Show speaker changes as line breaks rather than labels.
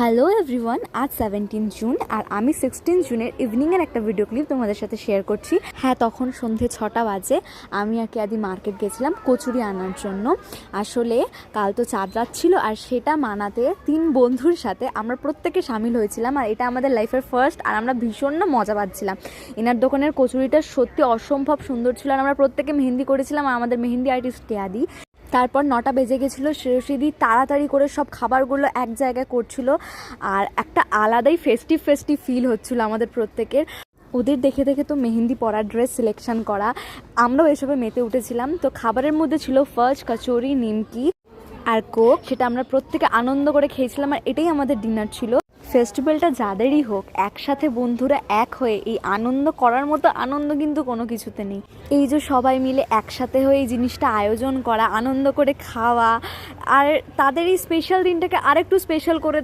Hello everyone, আজ 17 June আর আমি 16 জুনের ইভিনিংয়ের একটা ভিডিও ক্লিপ তোমাদের সাথে শেয়ার করছি। হ্যাঁ, তখন সন্ধে 6টা বাজে। আমি আর কেয়াদি মার্কেট গেছিলাম কচুরি আনার জন্য। আসলে কাল তো চাঁদ রাত ছিল আর সেটা মানাতে 3 বন্ধুর সাথে আমরা প্রত্যেকে সামিল হয়েছিলাম। আর এটা আমাদের লাইফের ফার্স্ট আর আমরা ভীষণ মজা পাচ্ছিলাম। এনার দোকানের কচুরিটা সত্যি অসম্ভব সুন্দর ছিল আর আমরা প্রত্যেকে মেহেন্দি করেছিলাম আর আমাদের মেহেন্দি আর্টিস্ট কেয়াদি। তারপর 9টা বেজে গেছিলো। শ্রেয়সীদি তাড়াতাড়ি করে সব খাবারগুলো এক জায়গায় করছিল আর একটা আলাদাই ফেস্টিভ ফিল হচ্ছিলো আমাদের প্রত্যেকের। ওদের দেখে দেখে তো মেহেন্দি পরা, ড্রেস সিলেকশন করা, আমরাও এসবে মেতে উঠেছিলাম। তো খাবারের মধ্যে ছিল ফার্স্ট কচুরি, নিমকি আর কোক। সেটা আমরা প্রত্যেকে আনন্দ করে খেয়েছিলাম আর এটাই আমাদের ডিনার ছিল। ফেস্টিভ্যালটা যাদেরই হোক, একসাথে বন্ধুরা এক হয়ে এই আনন্দ করার মতো আনন্দ কিন্তু কোনো কিছুতে নেই। এই যে সবাই মিলে একসাথে হয়ে এই জিনিসটা আয়োজন করা, আনন্দ করে খাওয়া আর তাদের এই স্পেশাল দিনটাকে আরেকটু স্পেশাল করে